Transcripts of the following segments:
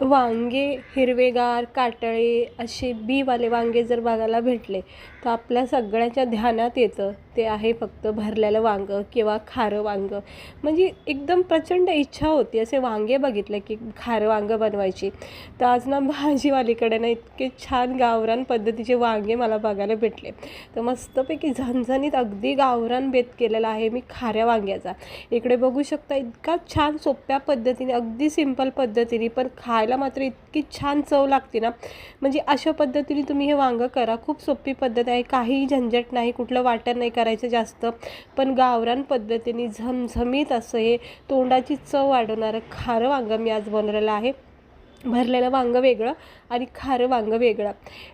वांगे हिरवेगार काटळे असे बीवाले वांगे जर बघायला भेटले तर आपल्या सगळ्यांच्या ध्यानात येतं ते आहे फक्त भरलेलं वांगं किंवा खारं वांगं. म्हणजे एकदम प्रचंड इच्छा होती असे वांगे बघितले की खारं वांगं बनवायची. तर आज ना भाजीवालीकडे ना इतके छान गावरान पद्धतीचे वांगे मला बघायला भेटले. तर मस्तपैकी झणझणीत अगदी गावरान बेत केलेला आहे मी खाऱ्या वांग्याचा. इकडे बघू शकता इतका छान सोप्या पद्धतीने अगदी सिंपल पद्धतीने पण खायला मात्र इतकी छान चव लागते ना. म्हणजे अशा पद्धतीने तुम्ही हे वांगं करा. खूप सोपी पद्धत आहे, काही झंझट नाही, कुठलं वाटण नाही करायचं जास्त, पण गावरान पद्धतीने झमझमीत असं हे तोंडाची चव वाढवणारं खारं वांगं मी आज बनवलेलं आहे. भरलेलं वांगं वेगळं आणि खारं वांगं वेगळं.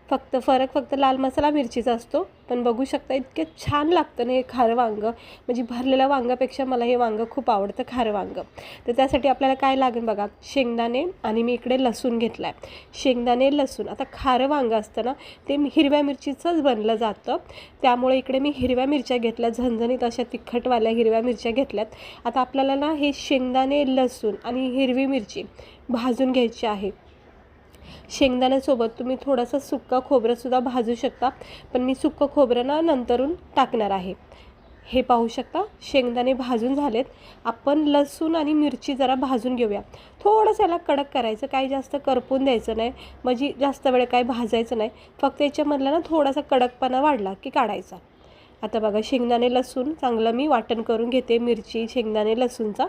फक्त लाल मसाला मिरचीचा असतो. पण बघू शकता इतके छान लागतं ना हे खारं वांगं. म्हणजे भरलेल्या वांगापेक्षा मला हे वांगं खूप आवडतं, खारं वांगं. तर त्यासाठी आपल्याला काय लागेल बघा, शेंगदाणे आणि मी इकडे लसूण घेतला आहे. शेंगदाणे लसूण. आता खारं वांगं असतं ना ते हिरव्या मिरचीचंच बनलं जातं, त्यामुळे इकडे मी हिरव्या मिरच्या घेतल्या, झणझणीत अशा तिखटवाल्या हिरव्या मिरच्या घेतल्यात. आता आपल्याला ना हे शेंगदाणे लसूण आणि हिरवी मिरची भाजून घ्यायची आहे. शेंगदाण्यासोबत तुम्ही थोडंसं सुक्का खोबरंसुद्धा भाजू शकता, पण मी सुक्कं खोबरं ना नंतरून टाकणार आहे. हे पाहू शकता शेंगदाणे भाजून झालेत. आपण लसूण आणि मिरची जरा भाजून घेऊया. थोडंसं याला कडक करायचं, काही जास्त करपून द्यायचं नाही, म्हणजे जास्त वेळ काही भाजायचं नाही. फक्त याच्यामधला ना थोडासा कडकपणा वाढला की काढायचा. आता बघा शेंगदाणे लसूण चांगलं मी वाटण करून घेते. मिरची शेंगदाणे लसूणचा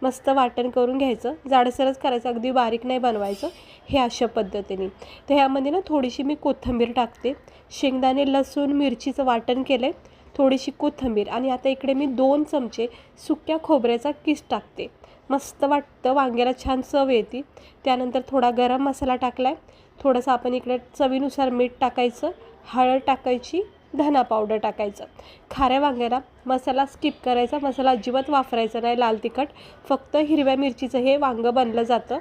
मस्त वाटण करून घ्यायचं. जाडसरच करायचं, अगदी बारीक नाही बनवायचं. हे अशा पद्धतीने. तर ह्यामध्ये ना थोडीशी मी कोथिंबीर टाकते. शेंगदाणे लसूण मिरचीचं वाटण केलं आहे, थोडीशी कोथिंबीर आणि आता इकडे मी 2 चमचे सुक्या खोबऱ्याचा किस टाकते. मस्त वाटतं, वांग्याला छान चव येते. त्यानंतर थोडा गरम मसाला टाकला आहे. थोडंसं आपण इकडे चवीनुसार मीठ टाकायचं, हळद टाकायची, धना पावडर टाकायचं. खाऱ्या वांग्याला मसाला स्किप करायचा, मसाला अजिबात वापरायचा नाही, लाल तिखट. फक्त हिरव्या मिरचीचं हे वांगं बनलं जातं.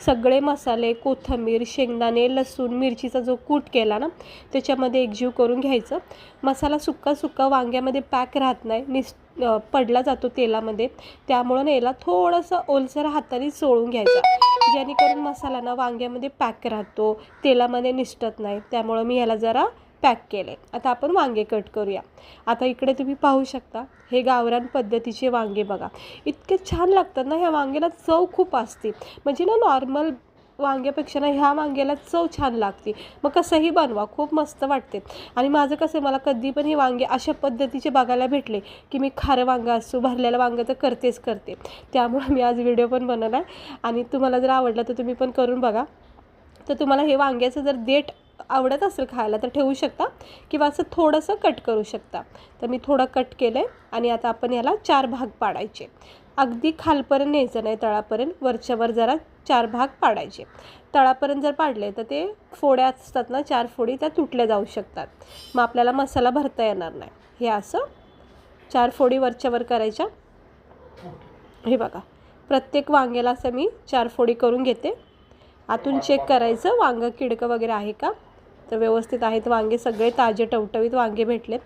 सगळे मसाले कोथिंबीर शेंगदाणे लसूण मिरचीचा जो कूट केला ना त्याच्यामध्ये एकजीव करून घ्यायचं. मसाला सुक्का वांग्यामध्ये पॅक राहत नाही, पडला जातो तेलामध्ये, त्यामुळं ना याला थोडंसं ओलसर हाताने चोळून घ्यायचा, जेणेकरून मसाला ना वांग्यामध्ये पॅक राहतो, तेलामध्ये निसटत नाही. त्यामुळं मी ह्याला जरा पॅक केले. आता आपण वांगे कट करूया. आता इकडे तुम्ही पाहू शकता हे गावरान पद्धतीचे वांगे बघा, इतके छान लागतात ना. ह्या वांग्याला चव खूप असते, म्हणजे ना नॉर्मल वांग्यापेक्षा ना ह्या वांग्याला चव छान लागते. मग कसंही बनवा, खूप मस्त वाटते. आणि माझं कसं, मला कधी पण हे वांगे अशा पद्धतीचे बघायला भेटले की मी खारं वांगं असो भरलेलं वांगं तर करते. त्यामुळे मी आज व्हिडिओ पण बनवला आहे. आणि तुम्हाला जर आवडलं तर तुम्ही पण करून बघा. तर तुम्हाला हे वांग्याचं जर देठ आवडत असेल खायला तर ठेवू शकता, किंवा असं थोडंसं कट करू शकता. तर मी थोडं कट केलं आहे. आणि आता आपण याला 4 भाग पाडायचे. अगदी खालपर्यंत न्यायचं नाही, तळापर्यंत, वरच्यावर जरा 4 भाग पाडायचे. तळापर्यंत जर पाडले तर ते फोड्या असतात ना 4 फोडी, त्या तुटल्या जाऊ शकतात, मग आपल्याला मसाला भरता येणार नाही. हे असं 4 फोडी वरच्यावर करायच्या. हे बघा प्रत्येक वांग्याला असं मी 4 फोडी करून घेते. आतून चेक करायचं वांगं किडकं वगैरे आहे का, तर व्यवस्थित आहेत वांगे, सगळे ताजे टवटवीत वांगे भेटलेत.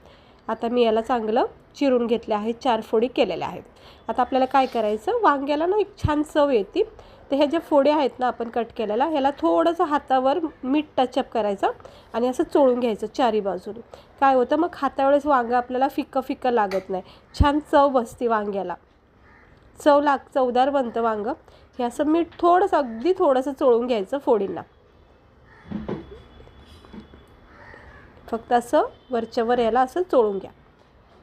आता मी याला चांगलं चिरून घेतले आहेत, 4 फोडी केलेल्या आहेत. आता आपल्याला काय करायचं, वांग्याला ना एक छान चव येते. तर ह्या ज्या फोड्या आहेत ना आपण कट केलेला, ह्याला थोडंसं हातावर मीठ टचअप करायचं आणि असं चोळून घ्यायचं चारी बाजूने. काय होतं मग खात्यावेळेस वांगं आपल्याला फिक्कं लागत नाही, छान चव बसते वांग्याला, चवदार बनतं वांगं. हे असं मीठ थोडंसं अगदी थोडंसं चोळून घ्यायचं फोडींना. फक्त असं वरच्यावर याला असं चोळून घ्या.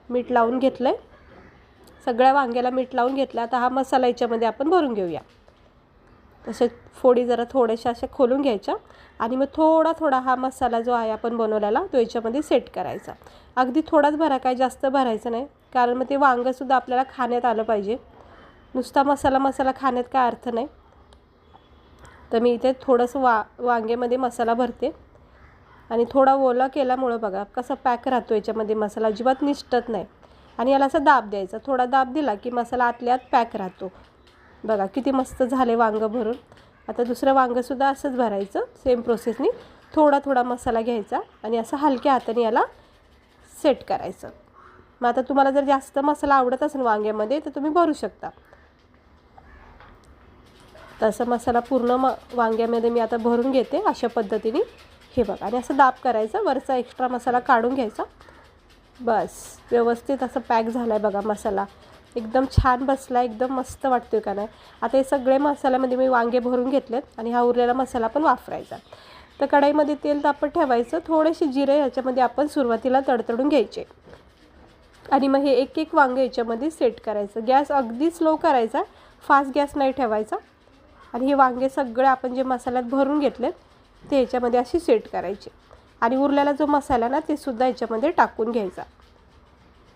मीठ लावून घेतलं आहे, सगळ्या वांग्याला मीठ लावून घेतलं. आता हा मसाला याच्यामध्ये आपण भरून घेऊया. तसे फोडी जरा थोड्याशा अशा खोलून घ्यायच्या आणि मग थोडा हा मसाला जो आहे आपण बनवलेला तो याच्यामध्ये सेट करायचा. अगदी थोडाच भरा, काय जास्त भरायचं नाही, कारण मग ते वांगंसुद्धा आपल्याला खाण्यात आलं पाहिजे. नुसता मसाला खाण्यात काय अर्थ नाही. तर मी इथे थोडंसं वांग्यामध्ये मसाला भरते आणि थोडा ओला केल्यामुळं बघा कसं पॅक राहतो याच्यामध्ये, मसाला अजिबात निसटत नाही. आणि याला असं दाब द्यायचा, थोडा दाब दिला की मसाला आतल्या आत पॅक राहतो. बघा किती मस्त झाले वांगं भरून. आता दुसरं वांगंसुद्धा असंच भरायचं, सेम प्रोसेसनी. थोडा मसाला घ्यायचा आणि असं हलक्या हाताने याला सेट करायचं. मग आता तुम्हाला जर जास्त मसाला आवडत असेल वांग्यामध्ये तर तुम्ही भरू शकता. तसं मसाला पूर्ण वांग्यामध्ये मी आता भरून घेते अशा पद्धतीने. हे बघा, आणि असं दाब करायचं, वरचा एक्स्ट्रा मसाला काढून घ्यायचा. बस व्यवस्थित असं पॅक झाला आहे बघा मसाला, एकदम छान बसला, एकदम मस्त वाटतोय का नाही. आता हे सगळे मसाल्यामध्ये मी वांगे भरून घेतलेत आणि हा उरलेला मसाला पण वापरायचा. तर कढईमध्ये तेल तापत ठेवायचं, थोडेसे जिरे ह्याच्यामध्ये आपण सुरुवातीला तडतडून घ्यायचे आणि मग हे एक एक वांगे याच्यामध्ये सेट करायचं. गॅस अगदी स्लो करायचा, फास्ट गॅस नाही ठेवायचा. आणि हे वांगे सगळे आपण जे मसाल्यात भरून घेतलेत ते ह्याच्यामध्ये अशी सेट करायचे आणि उरलेला जो मसाला ना ते सुद्धा याच्यामध्ये टाकून घ्यायचा.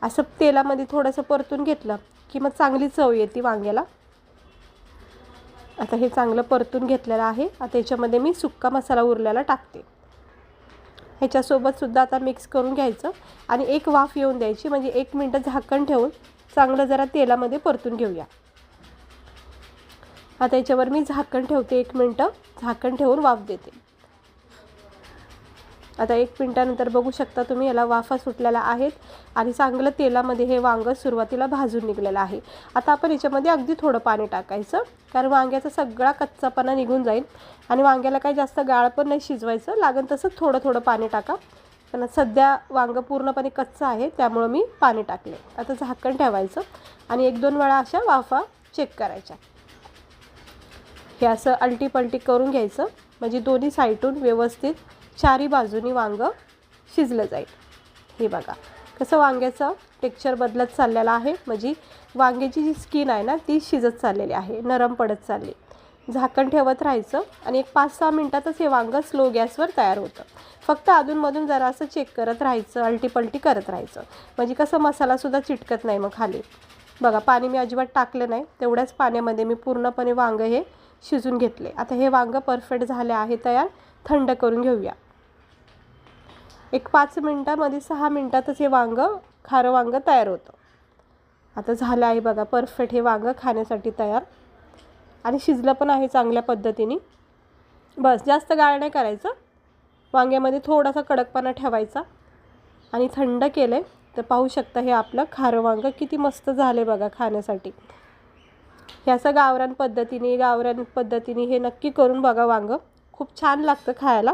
असं तेलामध्ये थोडंसं परतून घेतलं की मग चांगली चव येते वांग्याला. आता हे चांगलं परतून घेतलेलं आहे. आता याच्यामध्ये मी सुक्का मसाला उरलेला टाकते. ह्याच्यासोबत सुद्धा आता मिक्स करून घ्यायचं आणि एक वाफ येऊन द्यायची, म्हणजे 1 मिनटं झाकण ठेवून चांगलं जरा तेलामध्ये परतून घेऊया. आता याच्यावर मी झाकण ठेवते, 1 मिनटं झाकण ठेवून वाफ देते. आता 1 मिनटानंतर बघू शकता तुम्ही, याला वाफा सुटलेल्या आहेत आणि चांगलं तेलामध्ये हे वांगं सुरुवातीला भाजून निघलेलं आहे. आता आपण याच्यामध्ये अगदी थोडं पाणी टाकायचं, कारण वांग्याचा सगळा कच्चापणा निघून जाईल आणि वांग्याला काही जास्त गाळ पण नाही शिजवायचं, लागेल तसं थोडं थोडं पाणी टाका. पण सध्या वांगं पूर्णपणे कच्चं आहे त्यामुळं मी पाणी टाकले. आता झाकण ठेवायचं आणि 1-2 वेळा अशा वाफा चेक करायच्या. हे असं अलटीपलटी करून घ्यायचं, म्हणजे दोन्ही साईडून व्यवस्थित चारी बाजूनी वांगं शिजलं जाईल. हे बघा कसं वांग्याचं टेक्स्चर बदलत चाललेलं आहे, म्हणजे वांग्याची जी स्किन आहे ना ती शिजत चाललेली आहे, नरम पडत चालली. झाकण ठेवत राहायचं आणि एक 5-6 मिनटातच हे वांगं स्लो गॅसवर तयार होतं. फक्त अधूनमधून जरा असं चेक करत राहायचं, अलटीपलटी करत राहायचं, म्हणजे कसं मसालासुद्धा चिटकत नाही मग खाली. बघा पाणी मी अजिबात टाकलं नाही, तेवढ्याच पाण्यामध्ये मी पूर्णपणे वांगं हे शिजून घेतले. आता हे वांगं परफेक्ट झाले आहे तयार. थंड करून घेऊया. एक 5 मिनटामध्ये 6 मिनटातच हे वांगं खारं वांगं तयार होतं. आता झालं आहे बघा परफेक्ट हे वांगं खाण्यासाठी तयार आणि शिजलं पण आहे चांगल्या पद्धतीने. बस जास्त गाळ नाही करायचं, वांग्यामध्ये थोडासा कडकपणा ठेवायचा आणि थंड केलं तर पाहू शकता हे आपलं खारं वांगं किती मस्त झाले बघा खाण्यासाठी. हे असं गावरान पद्धतीने हे नक्की करून बघा, वांगं खूप छान लागतं खायला.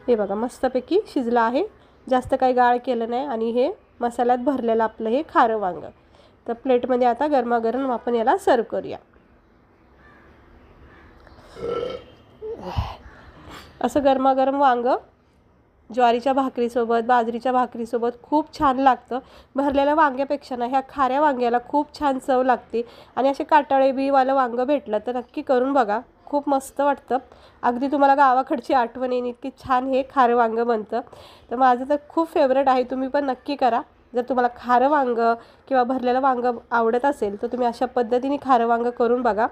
हे बघा मस्तपैकी शिजलं आहे, जास्त काही गाळ केलं नाही आणि हे मसाल्यात भरलेलं आपलं हे खारं वांगं. तर प्लेटमध्ये आता गरमागरम आपण याला सर्व करूया. असं गरमागरम वांगं ज्वारीच्या भाकरीसोबत, बाजरीच्या भाकरीसोबत खूप छान लागतं. भरलेल्या वांग्यापेक्षा ना ह्या खाऱ्या वांग्याला खूप छान चव लागते. आणि असे काटाळे बीवालं वांगं भेटलं तर नक्की करून बघा, खूप मस्त वाटतं. अगदी तुम्हाला गावाकडची आठवण येईल इतकी छान हे खारं वांगं बनतं. तर माझं तर खूप फेवरेट आहे, तुम्ही पण नक्की करा. जर तुम्हाला खारं वांगं किंवा भरलेलं वांगं आवडत असेल तर तुम्ही अशा पद्धतीने खारं वांगं करून बघा.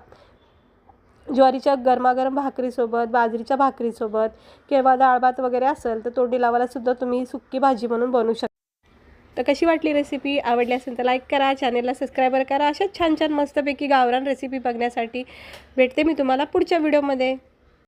ज्वारीच्या गरमागरम भाकरीसोबत, बाजरीच्या भाकरीसोबत किंवा डाळ भात वगैरे असेल तर तोंडी लावायला सुद्धा तुम्ही सुक्की भाजी म्हणून बनवू शकता. तर कशी वाटली रेसिपी? आवडली असेल तर लाईक करा, चॅनलला सबस्क्राईब करा. अशाच छान छान मस्तपैकी गावरान रेसिपी बघण्यासाठी भेटते मी तुम्हाला पुढच्या व्हिडिओमध्ये.